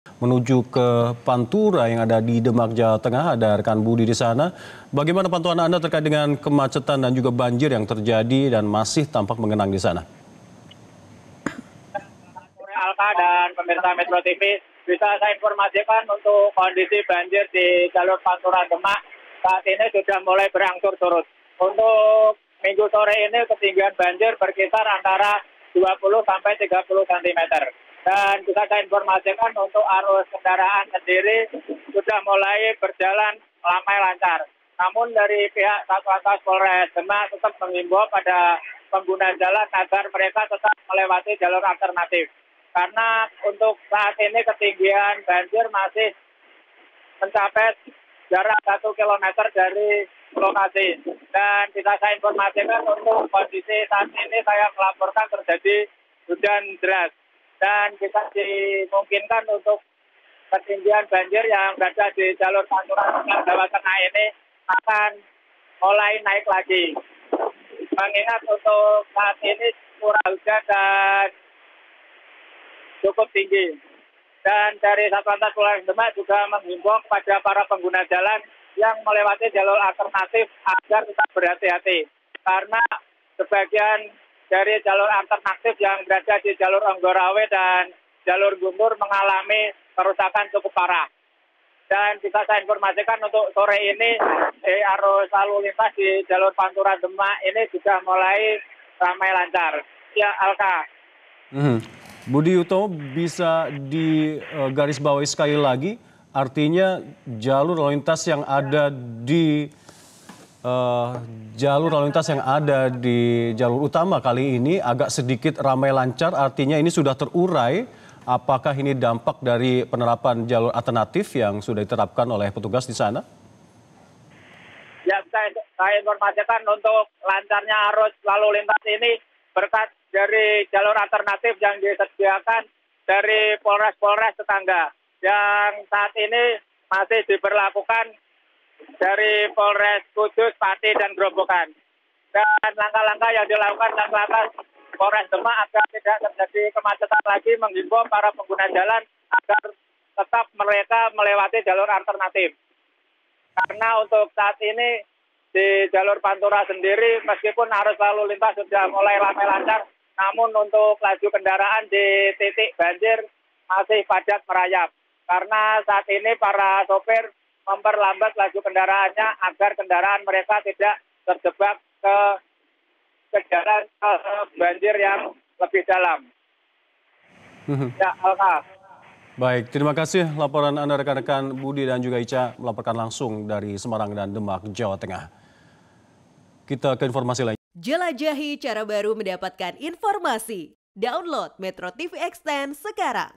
Menuju ke Pantura yang ada di Demak, Jawa Tengah. Ada rekan Budi di sana. Bagaimana pantauan Anda terkait dengan kemacetan dan juga banjir yang terjadi dan masih tampak mengenang di sana? Sore Alka dan pemirsa Metro TV, bisa saya informasikan untuk kondisi banjir di jalur Pantura Demak saat ini sudah mulai berangsur surut. Untuk minggu sore ini ketinggian banjir berkisar antara 20 sampai 30 cm. Dan bisa saya informasikan untuk arus kendaraan sendiri sudah mulai berjalan ramai lancar. Namun dari pihak Satlantas Polres Demak tetap mengimbau pada pengguna jalan agar mereka tetap melewati jalur alternatif. Karena untuk saat ini ketinggian banjir masih mencapai jarak 1 kilometer dari lokasi. Dan bisa saya informasikan untuk kondisi saat ini saya melaporkan terjadi hujan deras. Dan bisa dimungkinkan untuk ketinggian banjir yang berada di jalur Pantura Jawa Tengah ini akan mulai naik lagi. Mengingat untuk saat ini curah hujan dan cukup tinggi. Dan dari Satlantas Polres Demak juga menghimbau kepada para pengguna jalan yang melewati jalur alternatif agar tetap berhati-hati. Karena sebagian dari jalur alternatif yang berada di jalur Anggorawe dan jalur Guntur mengalami kerusakan cukup parah. Dan bisa saya informasikan untuk sore ini arus lalu lintas di jalur Pantura Demak ini sudah mulai ramai lancar. Ya, Alka. Budi Utomo, bisa digarisbawahi sekali lagi, artinya jalur lalu lintas yang ada di jalur utama kali ini agak sedikit ramai lancar, artinya ini sudah terurai. Apakah ini dampak dari penerapan jalur alternatif yang sudah diterapkan oleh petugas di sana? Ya, saya informasikan untuk lancarnya arus lalu lintas ini berkat dari jalur alternatif yang disediakan dari Polres-Polres tetangga yang saat ini masih diberlakukan dari Polres Kudus, Pati, dan Grobogan. Dan langkah-langkah yang dilakukan Satlantas Polres Demak agar tidak terjadi kemacetan lagi menghimbau para pengguna jalan agar tetap mereka melewati jalur alternatif. Karena untuk saat ini di jalur Pantura sendiri meskipun arus lalu lintas sudah mulai ramai lancar, namun untuk laju kendaraan di titik banjir masih padat merayap. Karena saat ini para sopir memperlambat laju kendaraannya agar kendaraan mereka tidak terjebak ke jalan banjir yang lebih dalam. Ya, Alka. Baik, terima kasih laporan Anda rekan-rekan Budi dan juga Ica melaporkan langsung dari Semarang dan Demak, Jawa Tengah. Kita ke informasi lain. Jelajahi cara baru mendapatkan informasi. Download Metro TV Extend sekarang.